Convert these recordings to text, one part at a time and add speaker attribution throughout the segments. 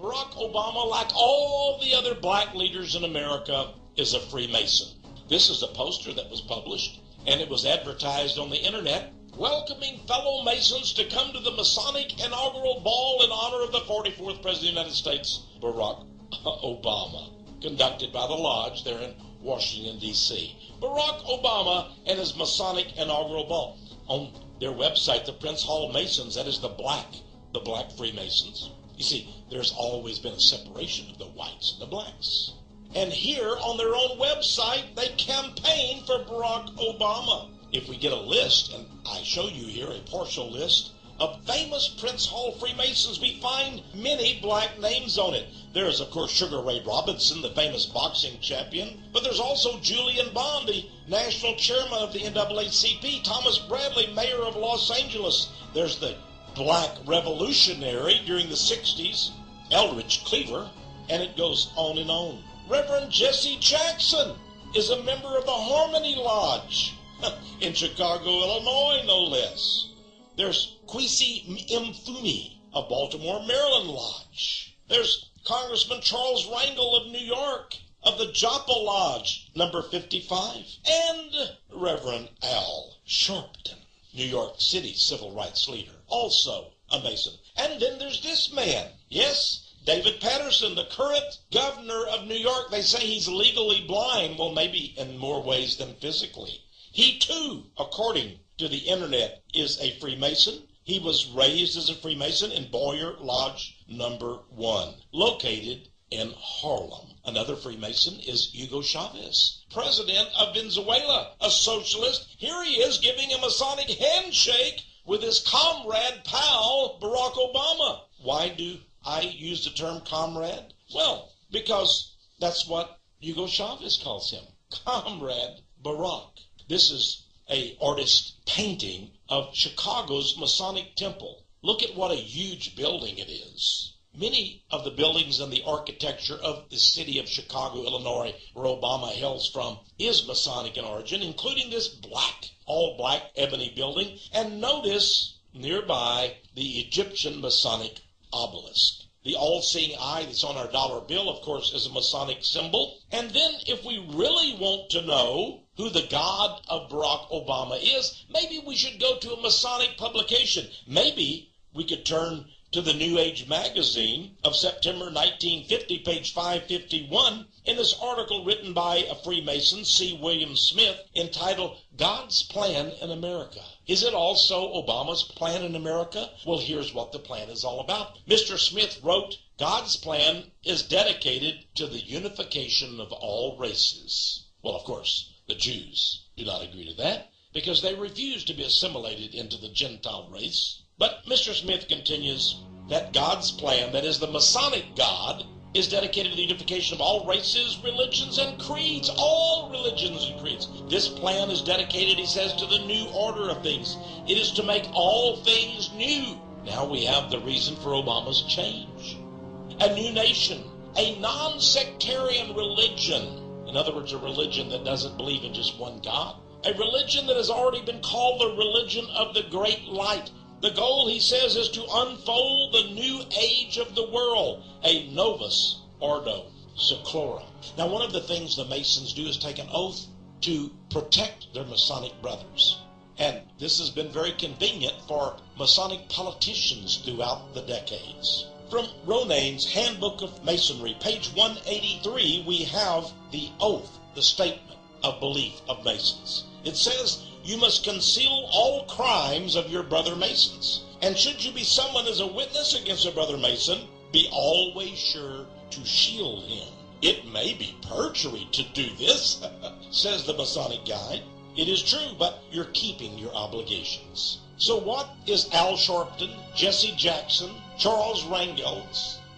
Speaker 1: Barack Obama, like all the other black leaders in America, is a Freemason. This is a poster that was published, and it was advertised on the internet, welcoming fellow Masons to come to the Masonic inaugural ball in honor of the 44th President of the United States, Barack Obama, conducted by the Lodge there in Washington, D.C. Barack Obama and his Masonic inaugural ball. On their website, the Prince Hall Masons, that is the black Freemasons. You see, there's always been a separation of the whites and the blacks. And here on their own website, they campaign for Barack Obama. If we get a list, and I show you here a partial list of famous Prince Hall Freemasons, we find many black names on it. There's, of course, Sugar Ray Robinson, the famous boxing champion, but there's also Julian Bond, the national chairman of the NAACP, Thomas Bradley, mayor of Los Angeles. There's the black revolutionary during the 60s, Eldridge Cleaver, and it goes on and on. Reverend Jesse Jackson is a member of the Harmony Lodge in Chicago, Illinois, no less. There's Kwesi Mfumi of Baltimore, Maryland Lodge. There's Congressman Charles Rangel of New York of the Joppa Lodge, number 55. And Reverend Al Sharpton, New York City civil rights leader, also a Mason. And then there's this man, yes, David Patterson, the current governor of New York. They say he's legally blind. Well, maybe in more ways than physically. He too, according to the internet, is a Freemason. He was raised as a Freemason in Boyer Lodge number 1, located in Harlem. Another Freemason is Hugo Chavez, president of Venezuela, a socialist. Here he is giving a Masonic handshake with his comrade, pal, Barack Obama. Why do I use the term comrade? Well, because that's what Hugo Chavez calls him, Comrade Barack. This is an artist painting of Chicago's Masonic Temple. Look at what a huge building it is. Many of the buildings and the architecture of the city of Chicago, Illinois, where Obama hails from, is Masonic in origin, including this all black ebony building. And notice nearby the Egyptian Masonic obelisk. The all-seeing eye that's on our dollar bill, of course, is a Masonic symbol. And then if we really want to know who the God of Barack Obama is, maybe we should go to a Masonic publication. Maybe we could turn to the New Age magazine of September 1950, page 551, in this article written by a Freemason, C. William Smith, entitled God's Plan in America. Is it also Obama's plan in America? Well, here's what the plan is all about. Mr. Smith wrote, God's plan is dedicated to the unification of all races. Well, of course, the Jews do not agree to that because they refuse to be assimilated into the Gentile race. But Mr. Smith continues that God's plan, that is the Masonic God, is dedicated to the unification of all races, religions, and creeds. All religions and creeds. This plan is dedicated, he says, to the new order of things. It is to make all things new. Now we have the reason for Obama's change. A new nation, a non-sectarian religion. In other words, a religion that doesn't believe in just one God. A religion that has already been called the religion of the great light. The goal, he says, is to unfold the new age of the world, a novus ordo seclorum. Now, one of the things the Masons do is take an oath to protect their Masonic brothers. And this has been very convenient for Masonic politicians throughout the decades. From Ronane's Handbook of Masonry, page 183, we have the oath, the statement of belief of Masons. It says, you must conceal all crimes of your brother Masons. And should you be summoned as a witness against a brother Mason, be always sure to shield him. It may be perjury to do this, says the Masonic Guide. It is true, but you're keeping your obligations. So what is Al Sharpton, Jesse Jackson, Charles Rangel,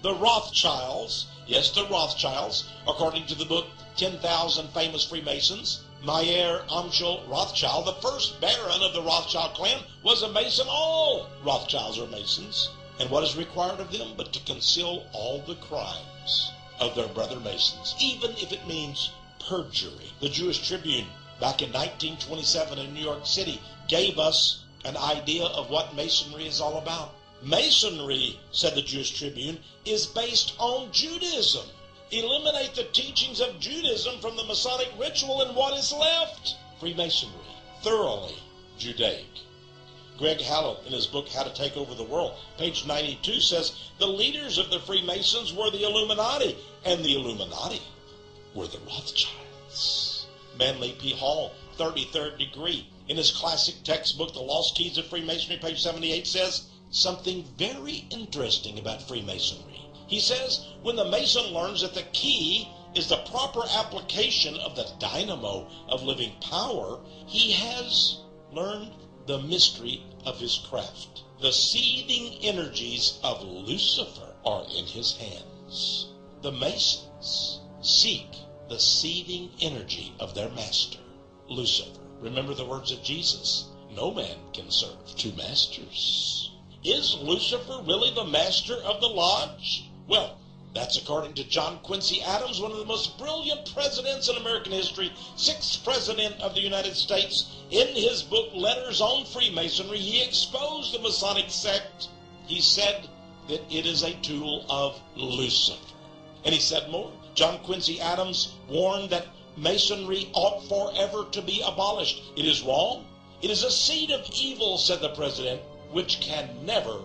Speaker 1: the Rothschilds, yes, the Rothschilds, according to the book 10,000 Famous Freemasons, Mayer Amschel Rothschild, the first baron of the Rothschild clan, was a Mason. All Rothschilds are Masons. And what is required of them but to conceal all the crimes of their brother Masons, even if it means perjury. The Jewish Tribune, back in 1927 in New York City, gave us an idea of what Masonry is all about. Masonry, said the Jewish Tribune, is based on Judaism. Eliminate the teachings of Judaism from the Masonic ritual and what is left? Freemasonry, thoroughly Judaic. Greg Hallett, in his book, How to Take Over the World, page 92, says, the leaders of the Freemasons were the Illuminati, and the Illuminati were the Rothschilds. Manly P. Hall, 33rd Degree, in his classic textbook, The Lost Keys of Freemasonry, page 78, says something very interesting about Freemasonry. He says, when the Mason learns that the key is the proper application of the dynamo of living power, he has learned the mystery of his craft. The seething energies of Lucifer are in his hands. The Masons seek the seething energy of their master, Lucifer. Remember the words of Jesus, no man can serve two masters. Is Lucifer really the master of the lodge? Well, that's according to John Quincy Adams, one of the most brilliant presidents in American history, 6th President of the United States. In his book, Letters on Freemasonry, he exposed the Masonic sect. He said that it is a tool of Lucifer. And he said more. John Quincy Adams warned that Masonry ought forever to be abolished. It is wrong. It is a seed of evil, said the President, which can never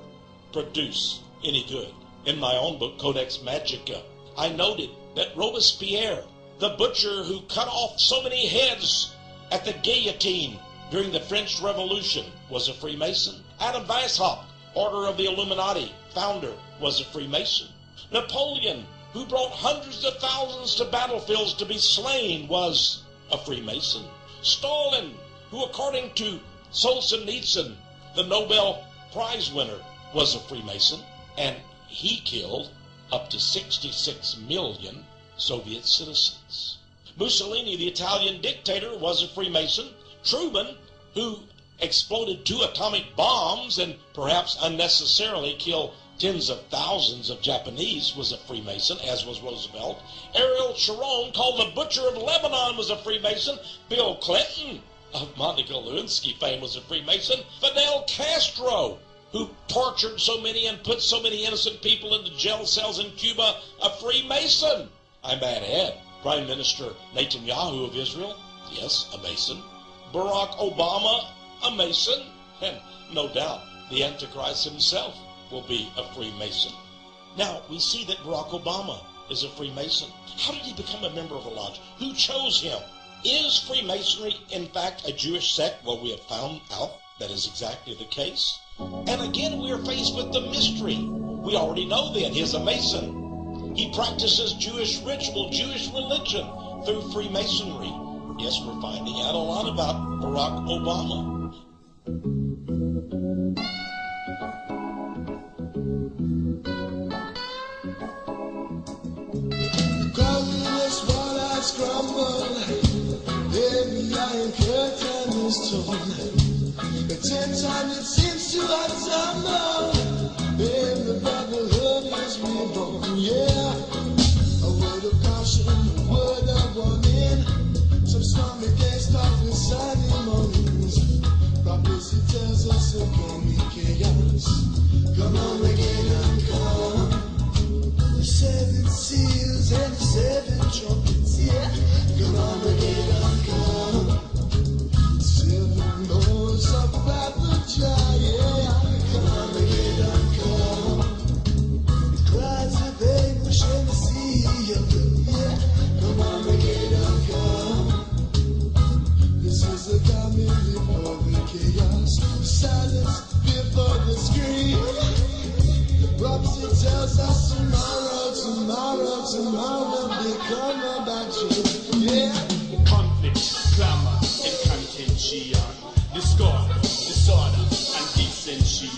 Speaker 1: produce any good. In my own book, Codex Magica, I noted that Robespierre, the butcher who cut off so many heads at the guillotine during the French Revolution, was a Freemason. Adam Weishaupt, Order of the Illuminati, founder, was a Freemason. Napoleon, who brought hundreds of thousands to battlefields to be slain, was a Freemason. Stalin, who according to Solzhenitsyn, the Nobel Prize winner, was a Freemason, and he killed up to 66 million Soviet citizens. Mussolini, the Italian dictator, was a Freemason. Truman, who exploded 2 atomic bombs and perhaps unnecessarily killed tens of thousands of Japanese, was a Freemason, as was Roosevelt. Ariel Sharon, called the Butcher of Lebanon, was a Freemason. Bill Clinton, of Monica Lewinsky fame, was a Freemason. Fidel Castro, who tortured so many and put so many innocent people into jail cells in Cuba, a Freemason. I might add, Prime Minister Netanyahu of Israel, yes, a Mason. Barack Obama, a Mason. And no doubt, the Antichrist himself will be a Freemason. Now, we see that Barack Obama is a Freemason. How did he become a member of a lodge? Who chose him? Is Freemasonry, in fact, a Jewish sect? Well, we have found out that is exactly the case. And again, we are faced with the mystery. We already know that he is a Mason. He practices Jewish ritual, Jewish religion through Freemasonry. Yes, we're finding out a lot about Barack Obama.
Speaker 2: Every iron curtain is torn. 10 times it seems to tumble. And the brotherhood is reborn. Yeah, a word of caution, a word of warning. Some stormy days start with sunny mornings. Prophecy tells us there can be chaos. Come on, again, come. The 7 seals and the 7 trumpets. Yeah, come on, again, come. 7 notes about the giant. Come on, again, come. The cries of anguish and the sea of blue. Yeah, come on, again, come. This is the coming before the chaos. Silence before the scream. Prophecy tells us tomorrow, tomorrow, tomorrow will become about you. Yeah.
Speaker 3: Conflict, clamor, and contention, discord, disorder, and dissension,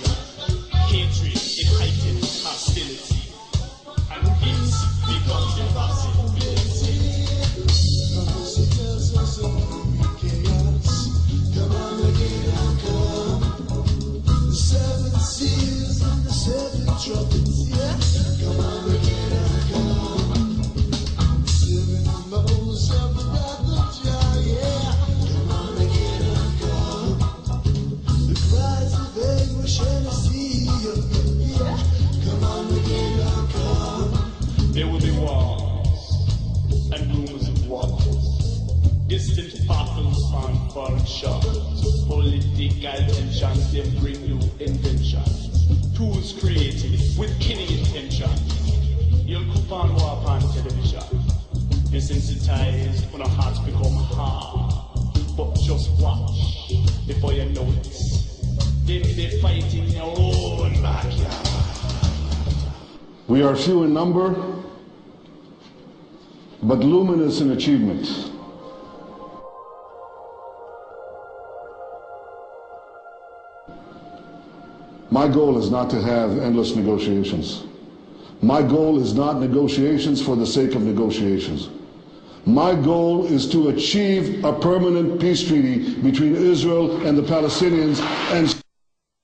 Speaker 3: hatred, and heightened hostility, and peace becomes impossibility.
Speaker 2: Prophecy tells us there will be chaos. Come on, again, come. The 7 seals and the 7 trumpets. Yeah, come on, again, come. 7 moles of the wrath of Jah. Yeah, come on, again, come. The cries of anguish and the
Speaker 3: Distant battles on foreign shores. Political tensions, them bring you inventions. Tools created with killing intention. You'll coop on war upon television. Desensitized when our hearts become hard. But just watch before you notice. Them they fight in your own backyard.
Speaker 4: We are few in number, but luminous in achievement. My goal is not to have endless negotiations. My goal is not negotiations for the sake of negotiations. My goal is to achieve a permanent peace treaty between Israel and the Palestinians and